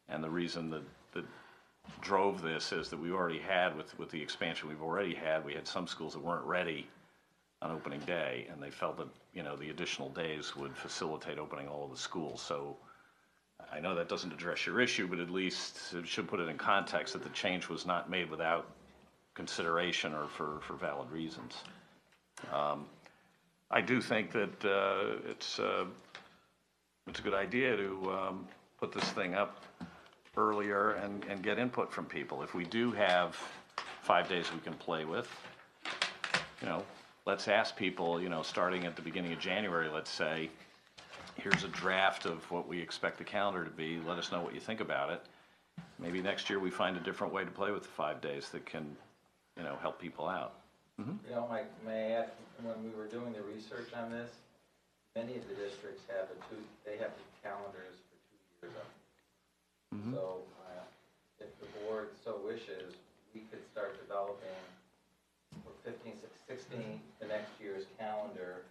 And the reason that drove this is that we already had, with the expansion we've already had, we had some schools that weren't ready on opening day, and they felt that, you know, the additional days would facilitate opening all of the schools. So I know that doesn't address your issue, but at least it should put it in context that the change was not made without consideration or for valid reasons. I do think that it's a good idea to put this thing up earlier and get input from people. If we do have 5 days we can play with, you know, let's ask people, you know, starting at the beginning of January, let's say, here's a draft of what we expect the calendar to be. Let us know what you think about it. Maybe next year we find a different way to play with the 5 days that can, you know, help people out. You know, Mike, may I add, when we were doing the research on this, many of the districts have they have the calendars for 2 years up. So if the board so wishes, we could start developing for 15, 16, the next year's calendar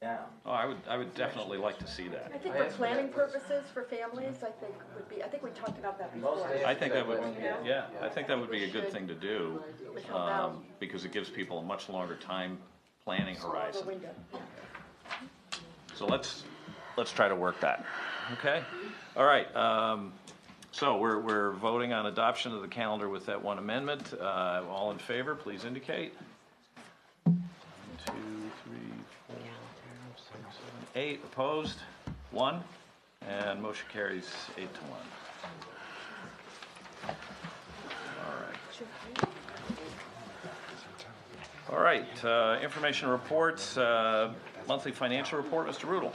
now. Oh, I would definitely like to see that. I think for planning purposes, for families, I think we talked about that before. I think that would, yeah, I think that would be a good thing to do, because it gives people a much longer time planning horizon. So let's try to work that, okay? All right, so we're voting on adoption of the calendar with that one amendment. All in favor, please indicate. 1, 2, 3, 4, 5, 6, 7, 8. Opposed? 1. And motion carries 8 to 1. All right, information reports, monthly financial report, Mr. Rudel.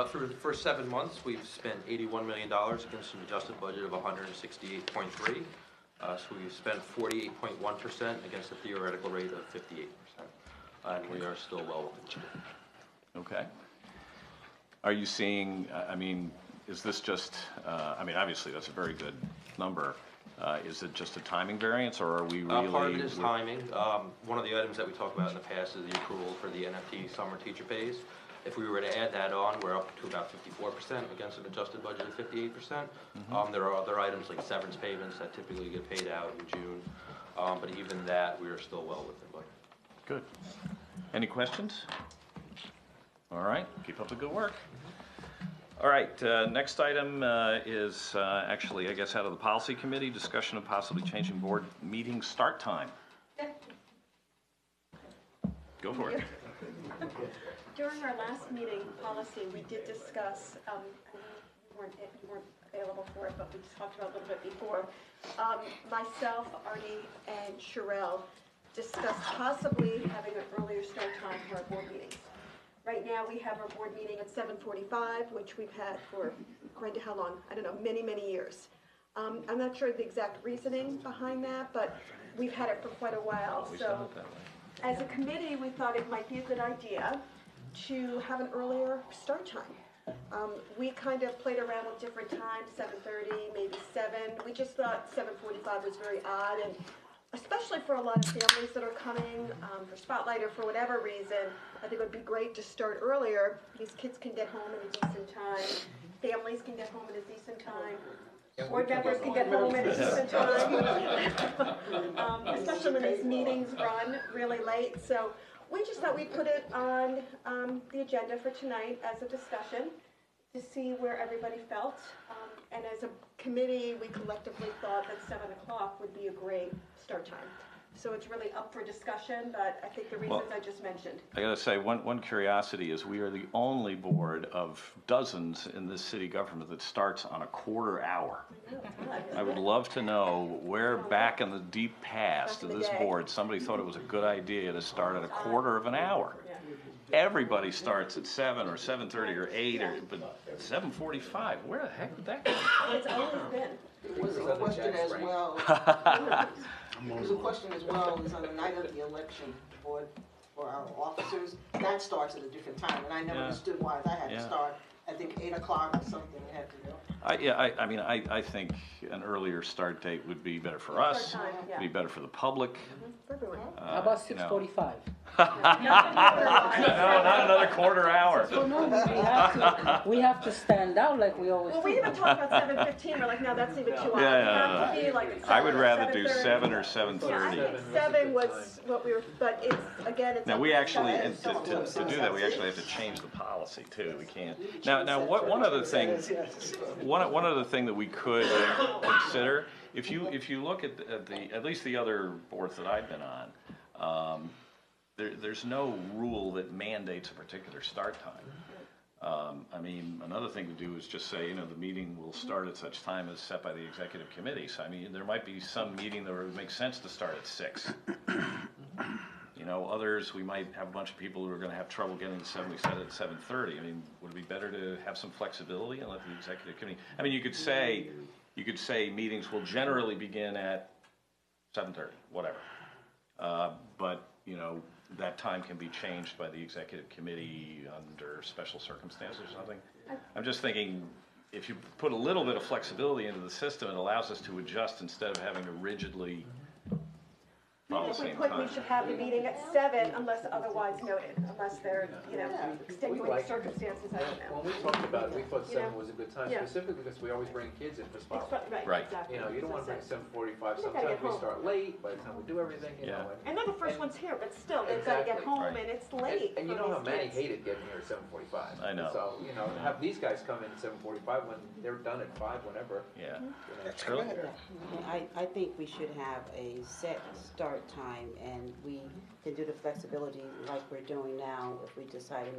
Through the first 7 months, we've spent $81 million against an adjusted budget of $168.3. So we've spent 48.1% against a theoretical rate of 58%. And we are still well within budget. Okay. Are you seeing, I mean, is this just, I mean, obviously that's a very good number. Is it just a timing variance, or are we really? Part of it is timing. One of the items that we talked about in the past is the accrual for the NFT summer teacher pays. If we were to add that on, we're up to about 54% against an adjusted budget of 58%. There are other items like severance payments that typically get paid out in June. But even that, we are still well within budget. Good. Any questions? All right, keep up the good work. All right, next item is actually, I guess, out of the policy committee, discussion of possibly changing board meeting start time. Go for it. During our last meeting policy, we did discuss, you weren't available for it, but we talked about it a little bit before. Myself, Artie, and Sherelle discussed possibly having an earlier start time for our board meetings. Right now, we have our board meeting at 7:45, which we've had for, according to how long, I don't know, many, many years. I'm not sure the exact reasoning behind that, but we've had it for quite a while. So as a committee, we thought it might be a good idea to have an earlier start time. We kind of played around with different times, 7:30, maybe 7. We just thought 7:45 was very odd, and especially for a lot of families that are coming for Spotlight or for whatever reason, I think it would be great to start earlier. These kids can get home at a decent time. Families can get home at a decent time. Board members can get home at a decent time. Especially when these meetings run really late. So We just thought we'd put it on the agenda for tonight as a discussion to see where everybody felt. And as a committee, we collectively thought that 7 o'clock would be a great start time. So it's really up for discussion, but I think the reasons I just mentioned. I gotta say, one curiosity is we are the only board of dozens in this city government that starts on a quarter hour. I would love to know where back in the deep past of this board, somebody thought it was a good idea to start at a quarter of an hour. Everybody starts at 7 or 7:30 or 8, but 7:45, where the heck did that come from? It's always been. It was a question as well. It was a question as well, is on the night of the election for our officers, that starts at a different time, and I never understood why that had to start, I think 8 o'clock or something had to go. I think an earlier start date would be better for us, would be better for the public. How about 6:45? No, not another quarter hour. So no, we have to stand out like we always do. Well, we even talked about 7:15. We're like, no, that's even too early. Yeah. It have to be like at 7 I would or rather do 7:30. 7 or 7:30. Yeah, I think 7 was what we were, but it's, again, it's. Now, up we to actually, seven. and to do that, we actually have to change the policy too. We can't. Now, one other thing, one other thing that we could consider, if you look at least the other boards that I've been on, there's no rule that mandates a particular start time. I mean, another thing to do is just say, the meeting will start at such time as set by the executive committee. So, I mean, there might be some meeting that would make sense to start at 6. Others, we might have a bunch of people who are going to have trouble getting to 7. We set it at 7:30. I mean, would it be better to have some flexibility and let the executive committee? I mean, you could say meetings will generally begin at 7:30, whatever. But that time can be changed by the executive committee under special circumstances or something. I'm just thinking, if you put a little bit of flexibility into the system, it allows us to adjust instead of having to rigidly follow the If we same put, time. we should have the meeting at 7 unless otherwise noted, unless there are, extenuating circumstances, I don't know. When we talked about it, we thought 7 Yeah. was a good time, Yeah. specifically because we always bring kids in for spotlight. Right. Exactly. You don't want to bring 7:45, They gotta sometimes get we home. start late, by the time we do everything, And they're the first ones here, but still, they've got to get Exactly. home, Right. and it's late And you for know how these many kids. hated getting here at 7:45. I know. So, have these guys come in at 7:45 when they're done at 5, whenever. Yeah. That's correct. I think we should have a set start time, and we can do the flexibility like we're doing now if we decide to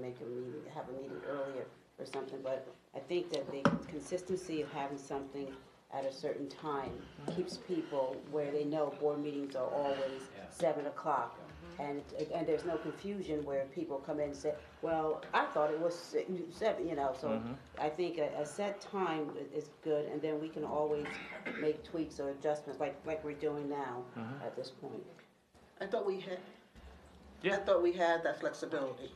have a meeting earlier or something. But I think that the consistency of having something at a certain time keeps people where they know board meetings are always 7 o'clock. And there's no confusion where people come in and say, well, I thought it was 7, so I think a set time is good, and then we can always make tweaks or adjustments like we're doing now at this point. I thought we had that flexibility.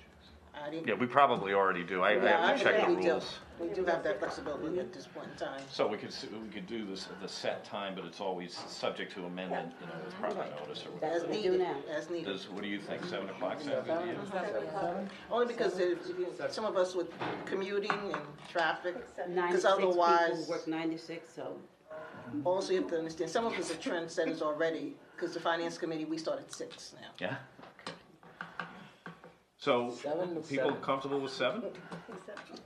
I didn't. Yeah, we probably already do. I have to check the think we do. rules. We do have that flexibility at this point in time. So we could do this at the set time, but it's always subject to amendment, with proper notice or whatever. As needed, as needed. What do you think, 7 o'clock sound good to you? Only because some of us with commuting and traffic, 9 because to 6 people otherwise, work 9 to 6, so. also you have to understand, some of us are trendsetters already, because the finance committee, we start at 6 now. Yeah? So, people comfortable with 7?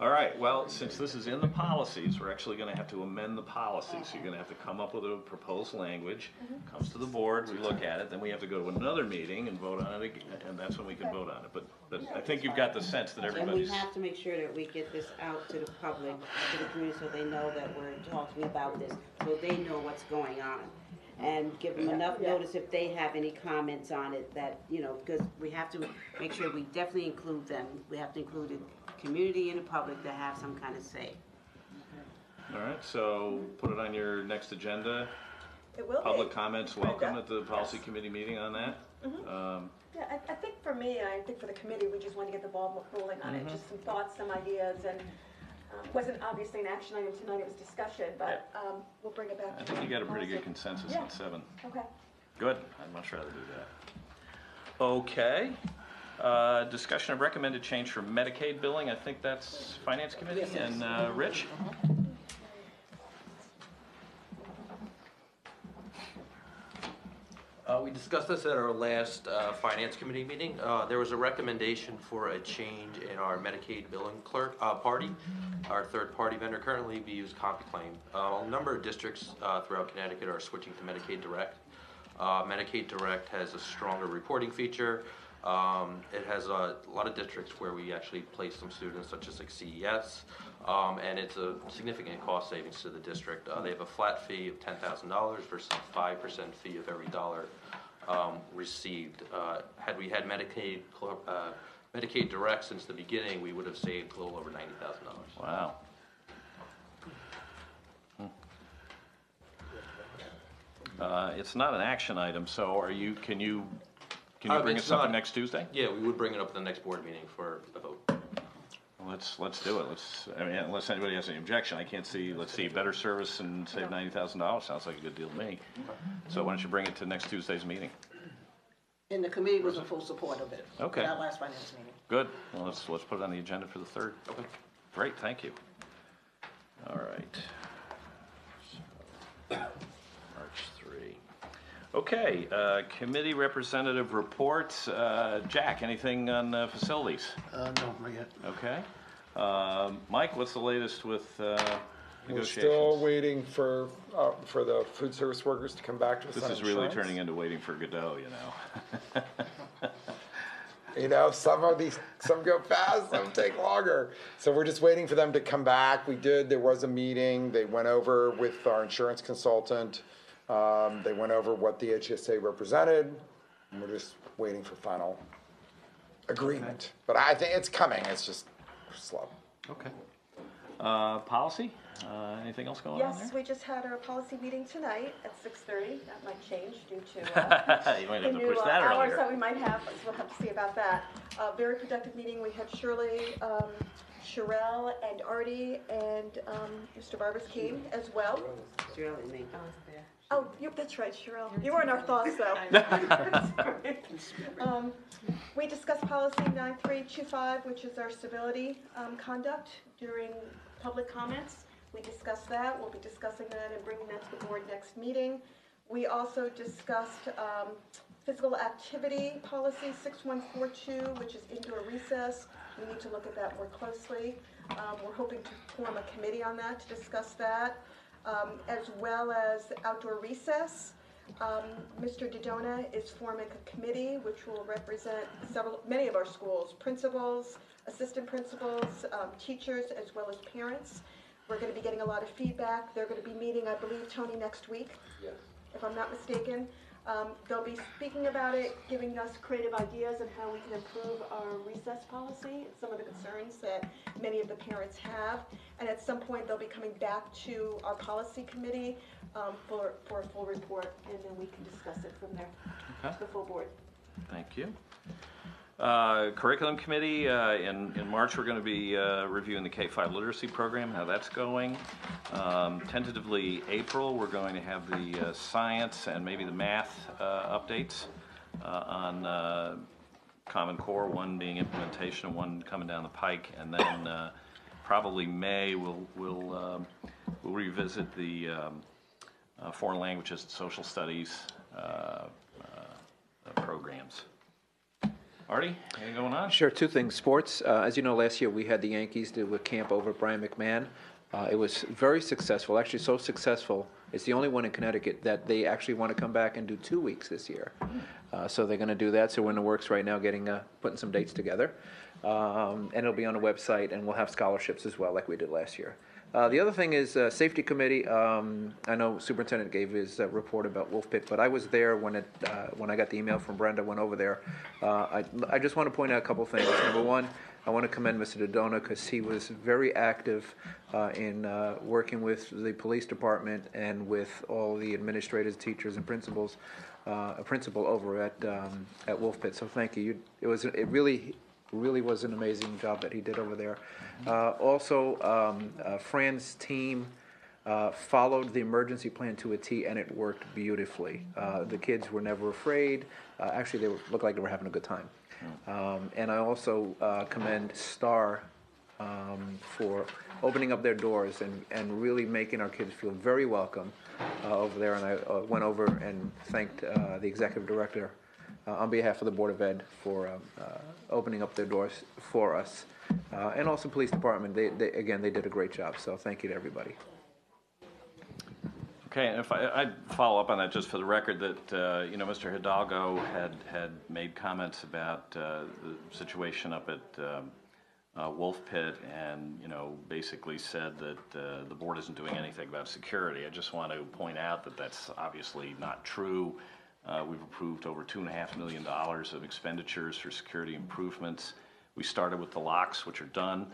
All right, well, since this is in the policies, we're actually going to have to amend the policy. So you're going to have to come up with a proposed language, comes to the board, we look at it, then we have to go to another meeting and vote on it again, and that's when we can vote on it. But I think you've got the sense that And we everybody's... have to make sure that we get this out to the public, to the community, so they know that we're talking about this, so they know what's going on. And give them enough notice if they have any comments on it that, because we have to make sure we definitely include them. We have to include the community and the public that have some kind of say. All right, so put it on your next agenda. It will be. Public comments welcome at the policy committee meeting on that. Yeah, I think for me, I think for the committee, we just want to get the ball rolling on it, just some thoughts, some ideas, and wasn't obviously an action item tonight, it was discussion, but we'll bring it back. I think you got a pretty good consensus on 7. Okay. Good, I'd much rather do that. Okay, discussion of recommended change for Medicaid billing, I think that's Finance Committee, and Rich? We discussed this at our last Finance Committee meeting. There was a recommendation for a change in our Medicaid billing party. Our third-party vendor currently we use CompuClaim. A number of districts throughout Connecticut are switching to Medicaid Direct. Medicaid Direct has a stronger reporting feature. It has a lot of districts where we actually place some students, such as like CES, and it's a significant cost savings to the district. They have a flat fee of $10,000 versus a 5% fee of every dollar received. Had we had Medicaid Direct since the beginning, we would have saved a little over $90,000. Wow. It's not an action item, so can you bring us something next Tuesday? Yeah, we would bring it up at the next board meeting for a vote. Well, let's do it. Unless anybody has any objection, I can't see. Let's see, better service and save $90,000 sounds like a good deal to me. So why don't you bring it to next Tuesday's meeting? And the committee was in full support of it. Okay. At our last finance meeting. Good. Well, let's put it on the agenda for the 3rd. Okay. Great. Thank you. All right. March 3. Okay. Committee representative reports. Jack, anything on facilities? No, not yet. Okay. Mike, what's the latest with We're negotiations? still waiting for the food service workers to come back to us. This on is really insurance. turning into waiting for Godot, you know. You know, some go fast, some take longer. So we're just waiting for them to come back. There was a meeting. They went over with our insurance consultant. They went over what the HSA represented, and we're just waiting for final agreement. But I think it's coming. It's just slow. Okay. Policy? Anything else going on there? Yes, we just had our policy meeting tonight at 6:30. That might change due to You might the have to new push that hours earlier. that we might have, so we'll have to see about that. Very productive meeting. We had Shirley, Sherelle, and Artie, and Mr. Barbers came as well. Shirley and me. Oh, that's right, Sherelle. You were in our thoughts, though. We discussed policy 9325, which is our civility conduct during public comments. We discussed that. We'll be discussing that and bringing that to the board next meeting. We also discussed physical activity policy 6142, which is indoor recess. We need to look at that more closely. We're hoping to form a committee on that to discuss that, as well as outdoor recess. Mr. Dodona is forming a committee which will represent many of our schools, principals, assistant principals, teachers, as well as parents. We're going to be getting a lot of feedback. They're going to be meeting, I believe, Tony, next week, if I'm not mistaken. They'll be speaking about it, giving us creative ideas on how we can improve our recess policy, some of the concerns that many of the parents have. And at some point, they'll be coming back to our policy committee for a full report, and then we can discuss it from there, the full board. Thank you. Curriculum Committee, in March we're going to be reviewing the K-5 literacy program, how that's going. Tentatively April we're going to have the science and maybe the math updates on Common Core, one being implementation, one coming down the pike, and then probably May we'll revisit the foreign languages and social studies programs. Artie, anything going on? Sure, two things. Sports, as you know, last year we had the Yankees do a camp over at Brian McMahon. It was very successful, actually so successful, it's the only one in Connecticut that they actually want to come back and do 2 weeks this year. So they're going to do that, so we're in the works right now putting some dates together. And it'll be on the website, and we'll have scholarships as well, like we did last year. The other thing is Safety Committee. I know Superintendent gave his report about Wolf Pit, but I was there when I got the email from Brenda, went over there. I just want to point out a couple things. Number one, I want to commend Mr. Dodona because he was very active in working with the police department and with all the administrators, teachers, and principals. A principal over at Wolf Pit, so thank you. It really was an amazing job that he did over there. Also, Fran's team followed the emergency plan to a T, and it worked beautifully. The kids were never afraid. Actually, looked like they were having a good time. And I also commend Star for opening up their doors and really making our kids feel very welcome over there. And I went over and thanked the executive director on behalf of the Board of Ed for opening up their doors for us. And also police department, they did a great job, so thank you to everybody. Okay, and if I'd follow up on that just for the record that, Mr. Hidalgo had made comments about the situation up at Wolf Pit and, basically said that the board isn't doing anything about security. I just want to point out that that's obviously not true. We've approved over $2.5 million of expenditures for security improvements. We started with the locks, which are done.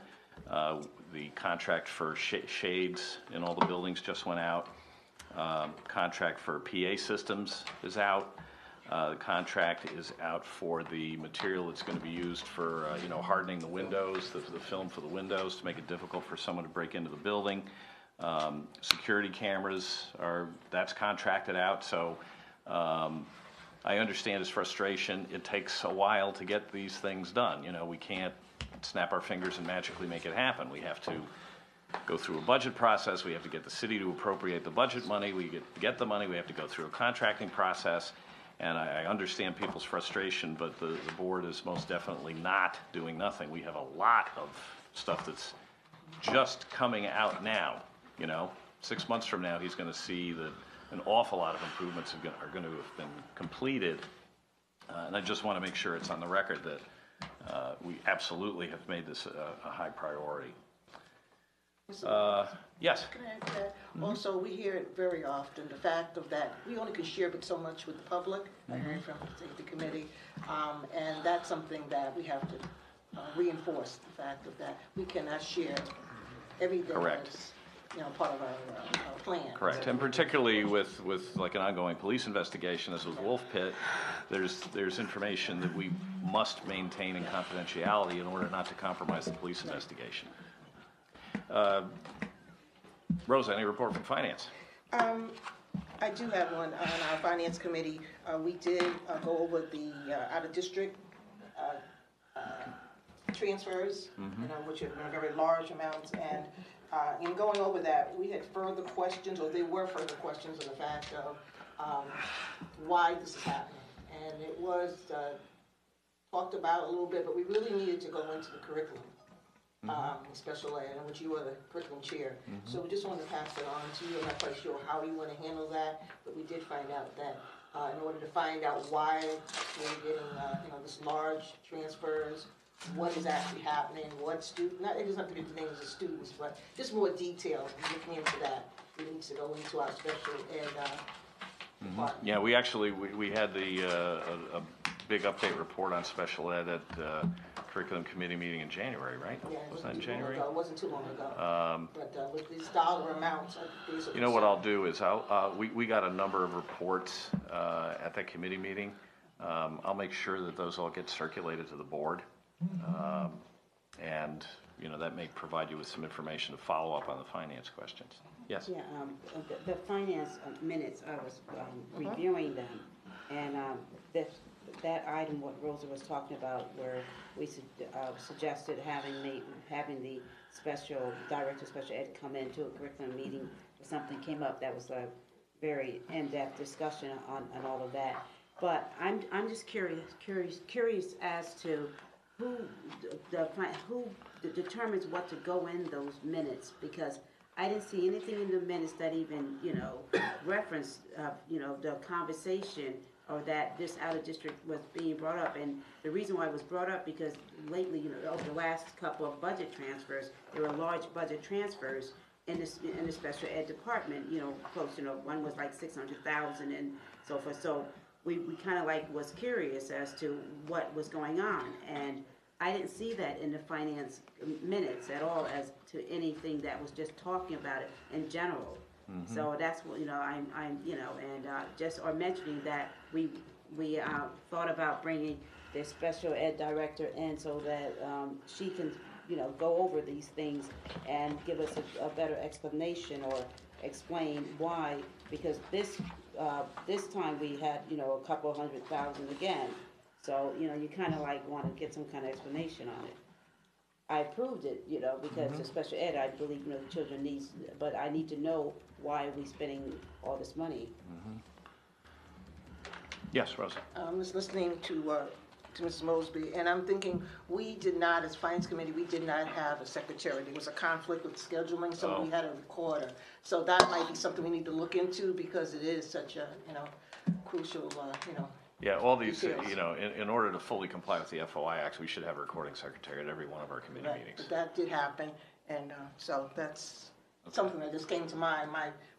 The contract for shades in all the buildings just went out. Contract for PA systems is out. The contract is out for the material that's going to be used for, hardening the windows, the film for the windows to make it difficult for someone to break into the building. Security cameras that's contracted out. So I understand his frustration. It takes a while to get these things done. We can't snap our fingers and magically make it happen. We have to go through a budget process. We have to get the city to appropriate the budget money. We get the money. We have to go through a contracting process. And I understand people's frustration, but the board is most definitely not doing nothing. We have a lot of stuff that's just coming out now. 6 months from now, he's going to see that an awful lot of improvements are going to have been completed. And I just want to make sure it's on the record that we absolutely have made this a high priority. Yes. Can I add to that? Also, we hear it very often, the fact of that we only can share but so much with the public. I heard from the safety committee, and that's something that we have to reinforce, the fact of that we cannot share everything. Correct. As, part of our plan. Correct, and particularly with like an ongoing police investigation, as with Wolf Pit, there's information that we must maintain in confidentiality in order not to compromise the police investigation. Rosa, any report from finance? I do have one on our finance committee. We did go over the out-of-district transfers, which are very large amounts. And in going over that, we had further questions, or there were further questions on the fact of why this is happening. And it was talked about a little bit, but we really needed to go into the curriculum. Special ed, in which you were the curriculum chair. So we just wanted to pass it on to you. I'm not quite sure how you want to handle that, but we did find out that in order to find out why we're getting this large transfers, what is actually happening, what student, not, it doesn't have to be the names of students, but just more detail looking into that. We need to go into our special ed department. Yeah, we actually, we had a big update report on special ed at curriculum committee meeting in January, right? Yeah, was that in January? It wasn't too long ago. But with these dollar amounts, you know what I'll do is we got a number of reports at that committee meeting. I'll make sure that those all get circulated to the board. And that may provide you with some information to follow up on the finance questions. Yes? Yeah, the finance minutes, I was reviewing them, and that item, what Rosa was talking about, where we suggested having the special director of special ed come into a curriculum meeting, or something came up that was a very in-depth discussion on all of that. But I'm just curious as to who determines what to go in those minutes, because I didn't see anything in the minutes that even referenced the conversation, or that this out-of-district was being brought up. And the reason why it was brought up, because lately, over the last couple of budget transfers, there were large budget transfers in the special ed department, close, one was like 600,000 and so forth. So we kind of was curious as to what was going on. And I didn't see that in the finance minutes at all as to anything that was just talking about it in general. So that's what, or mentioning that we thought about bringing the special ed director in so that she can, go over these things and give us a better explanation, or explain why, because this time we had, a couple $100,000 again. So, you kind of want to get some kind of explanation on it. I approved it, you know, because Mm-hmm. of special ed, I believe, you know, the children needs, but I need to know why are we spending all this money? Yes, Rosa. I was listening to Mrs. Mosby, and I'm thinking, we did not, as Finance Committee, we did not have a secretary. There was a conflict with scheduling, so we had a recorder. So that might be something we need to look into, because it is such a, you know, crucial, you know. Yeah, all these, Details. you know, in order to fully comply with the FOI Act, we should have a recording secretary at every one of our committee Right, meetings. but that did happen, and so that's something that just came to mind,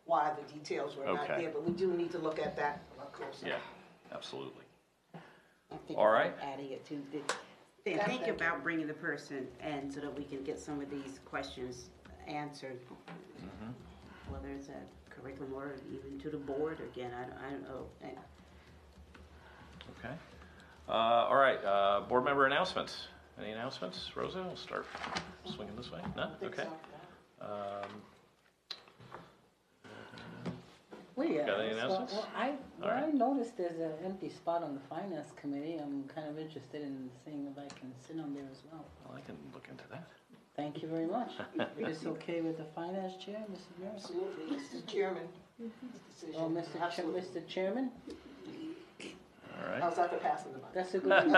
why the details were not Okay. there, but we do need to look at that a lot closer. Yeah, absolutely. I think All right. about adding it to think about bringing the person and so that we can get some of these questions answered. Whether it's a curriculum or even to the board again, I don't know. Okay. All right, board member announcements. Any announcements? Rosa, we'll start swinging this way. No? Okay. Got any announcements? I noticed there's an empty spot on the finance committee. I'm kind of interested in seeing if I can sit on there as well. Well, I can look into that. Thank you very much. Is this okay with the finance chair, Mr. Mayor? Absolutely, Mr. Chairman. Oh, Mr. Chairman? All right. How's that for passing the buck? That's a good one.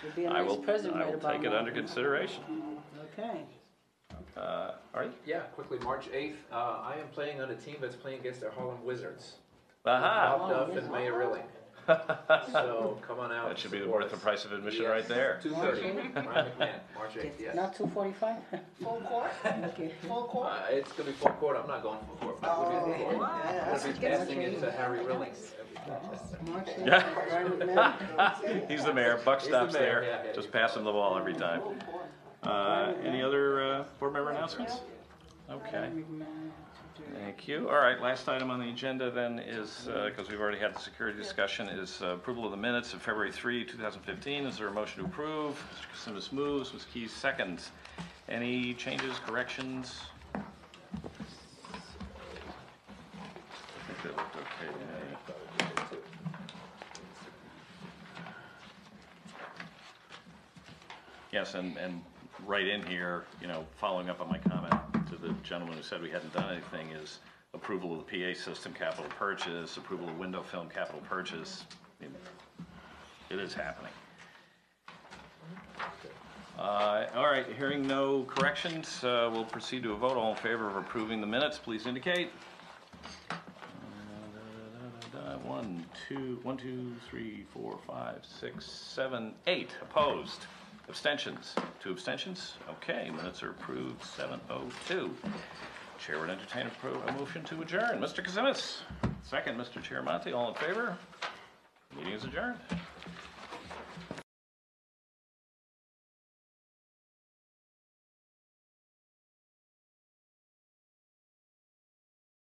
Would be a I nice will, present I right will about take it now. under consideration. Okay. All right. Yeah, quickly, March 8th, I am playing on a team that's playing against the Harlem Wizards. Aha. Bob Duff and Maya Rilling. So come on out. That should be support worth the us. price of admission Yes, right there. 2:30, Ryan McMahon, March 8th, yes. Not 2:45? Full court? Okay. Full court? It's going to be full court, I'm not going full court. But we're going to be passing it to Harry Rilling. March He's the mayor. Buck He's the stops mayor, there. yeah. Just pass him the ball every time. Any other board member announcements? Okay. Thank you. All right, last item on the agenda then is, because we've already had the security discussion, is approval of the minutes of February 3, 2015. Is there a motion to approve? Mr. Kasimis moves, Ms. Keys seconds. Any changes, corrections? I think they looked okay to me. Yes, and right in here, you know, following up on my comment to the gentleman who said we hadn't done anything, is approval of the PA system capital purchase, approval of window film capital purchase. I mean, it is happening. All right, hearing no corrections, we'll proceed to a vote. All in favor of approving the minutes, please indicate. 1, 2, 3, 4, 5, 6, 7, 8. Opposed? Abstentions? 2 abstentions? Okay, minutes are approved, 7:02. Chair would entertain a motion to adjourn. Mr. Kasimis, second. Mr. Chiaramonte, all in favor? Meeting is adjourned.